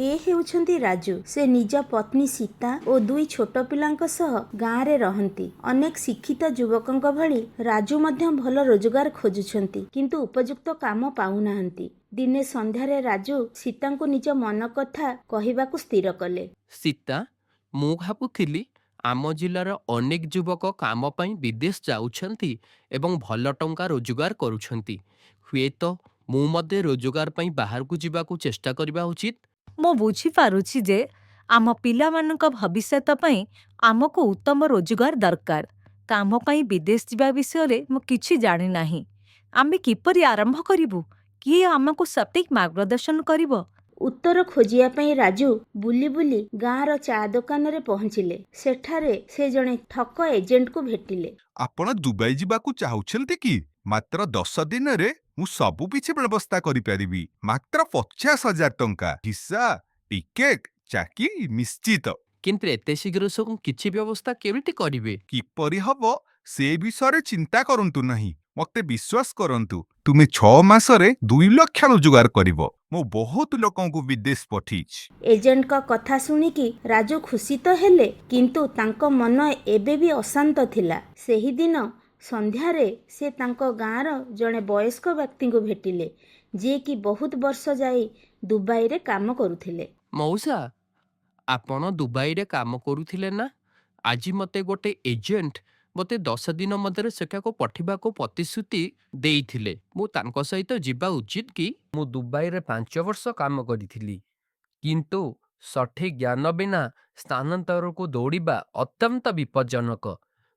ए हेउछन्ती राजू। से निज पत्नी सीता और दुई छोट पिलांक सह गाँव रे रहंती। अनेक शिक्षित युवकंक भली राजू मध्य भल रोजगार खोजुछन्ती किंतु उपयुक्त काम पाउनाहंती। दिने संध्यारे राजू सीतांको निज मन कथा कहिबाकू स्थिर कले। सीता मु भाबुथिली आम जिल्लार अनेक युवक काम ପାଇଁ विदेश जाउछन्ती एवं भल टंका रोजगार करुछन्ती। हुएत मु मध्य रोजगार ପାଇଁ ବାହାରକୁ ଯିବାକୁ ଚେଷ୍ଟା କରିବା ଉଚିତ। ମୁଁ ବୁଝିପାରୁଛି ଯେ ଆମ ପିଲାମାନଙ୍କ ଭବିଷ୍ୟତ ପାଇଁ ଆମକୁ ଉତ୍ତମ ରୋଜଗାର ଦରକାର। କାମ ପାଇଁ ବିଦେଶ ଯିବା ବିଷୟରେ ମୁଁ କିଛି ଜାଣିନାହିଁ। ଆମେ କିପରି ଆରମ୍ଭ କରିବୁ? କିଏ ଆମକୁ ସଠିକ୍ ମାର୍ଗଦର୍ଶନ କରିବ? उत्तर खोजिया पई राजू बुली बुली गाँवर चा दुकान रे पहुँचिले। सेठारे से जणे ठक एजेंट को भेटिले। आपण दुबई जिबाकू चाहुछन्ती कि? मात्र 10 दिन रे मु सबु पिछि व्यवस्था करि परिबी। मात्र 50,000 टंका हिस्सा टिकेट चाकरी निश्चित। କିନ୍ତୁ ଏତେ ଶୀଘ୍ର ସବୁ କିଛି ବ୍ୟବସ୍ଥା କେମିତି କରିବେ? किपरि हबो से विषय चिंता करंतु नहीं। मते विश्वास करंतु तुमे 6 मासरे 2 लाख रोजगार करिवो। मो बहुत लोकों को विदेश पठीच। एजेंट का कथा सुनिकी राजू खुशी तो हेले किंतु तांको मन एबे भी अशांत थिला। सेही दिन संध्यारे से तांको गाँर जणे वयस्क व्यक्ति को भेटिले जे कि बहुत वर्ष जाई दुबई रे काम करुथिले। मौसा आपण दुबई रे काम करुथिले ना? आज मते गोटे एजेंट मते 10 दिन मध्यरे सेठाको पठिबाको प्रतिश्रुति देइथिले। मु तांको सहित जिबा उचित कि? मु दुबई रे 5 वर्ष काम करिथिली किंतु सठिक ज्ञान बिना स्थानांतर को दौड़िबा अत्यंत विपज्जनक।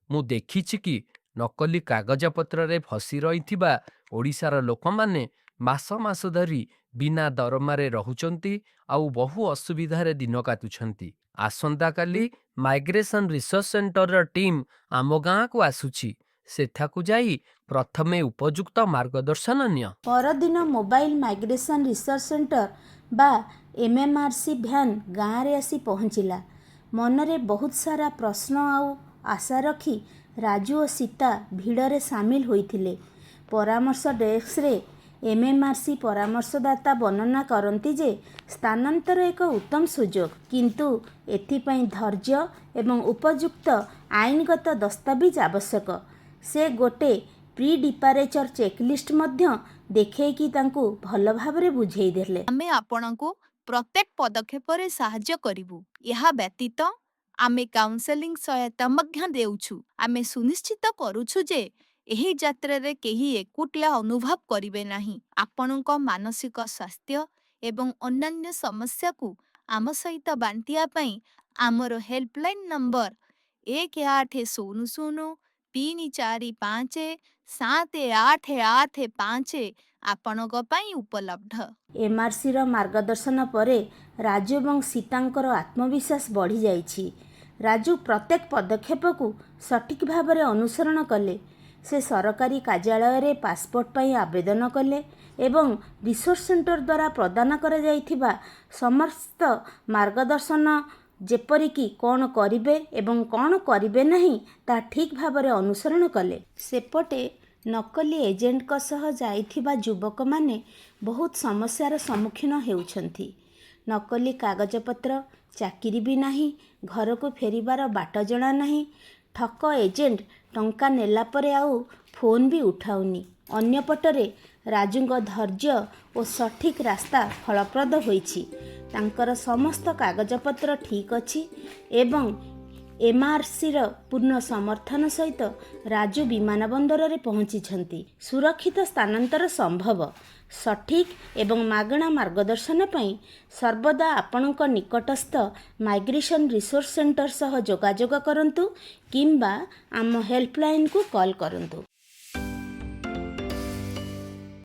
मु देखिछि कि नकली कागज पत्र रे फसी रहिथिबा ओडिसार लोक माने मास मास धरी बिना दरमारे रहुचंती आउ बहु असुविधा रे दिन काटुछंती। आसंता काली माइग्रेशन रिसर्च सेंटर टीम आम गाँ को आसुछि। सेठाकू जाई प्रथमे उपयुक्त मार्गदर्शन निय। परदिन मोबाइल माइग्रेशन रिसर्च सेंटर बा एमएमआरसी भ्यान गाँव रे आसी पहुँचिला। मनरे बहुत सारा प्रश्न आउ आशा रखी राजू और सीता भिड़े सामिल होइथिले। परामर्श डेस्क रे एमएमआरसी परामर्शदाता वर्णना करती जे स्थानांतर एक उत्तम सुजोग किंतु एथिपाई धैर्य एवं उपयुक्त आईनगत दस्तावेज आवश्यक। से गोटे प्री डिपारेचर चेकलिस्ट मध्य देखैकी तांकू भल भाबरे बुझेई देले। आमे आपणको प्रत्येक पदक्षेप रे सहाय्य करिवु। यहा व्यतीत आमे काउंसलिंग सहायता मध्य देउछु। आमे सुनिश्चित करूछु जे एही यात्रा रे केही एकुटिया अनुभव करिवे नाही। आपणको मानसिक स्वास्थ्य एवं अन्यान्य समस्या को आम सहित बांटिया पई आमर हेल्पलाइन नंबर 1800-345-7885 आपणको पई उपलब्ध। एमआरसी रो मार्गदर्शन परे राजू एवं सीतांकर आत्मविश्वास बढ़ी जाइछि। राजू प्रत्येक पदक्षेप को सठिक भाव में अनुसरण कले। से सरकारी कार्यालय रे पासपोर्ट पाई आवेदन कले एवं रिसोर्स सेंटर द्वारा प्रदान करा जाइथिबा समस्त मार्गदर्शन जेपरिकी कौन करिवे एवं कौन करिवे नहीं ता ठीक भाव में अनुसरण कले। सेपटे नकली एजेंट का सह जाइथिबा युवक माने बहुत समस्यार सम्मुखीन हेउछन्ती। नकली कागजपत्र चाकिरी भी नहीं, घर को फेरिबार बाट जणा नहीं। ठक एजेंट टंका नेला परे आउ फोन भी उठाउनी। अन्य पटरे राजूंग धैर्य और सठिक रास्ता फलप्रद होइछि। तांकर समस्त कागजपत्र ठीक अछि एवं एमआरसी र पूर्ण समर्थन सहित राजू विमानबंदर रे पहुंची। सुरक्षित स्थानांतर संभव। सठिक एवं मागणा मार्गदर्शन पई सर्वदा आपणक निकटस्थ माइग्रेशन रिसोर्स सेंटर सह जोगाजोग करंतु किंबा आम हेल्पलाइन को कॉल करंतु।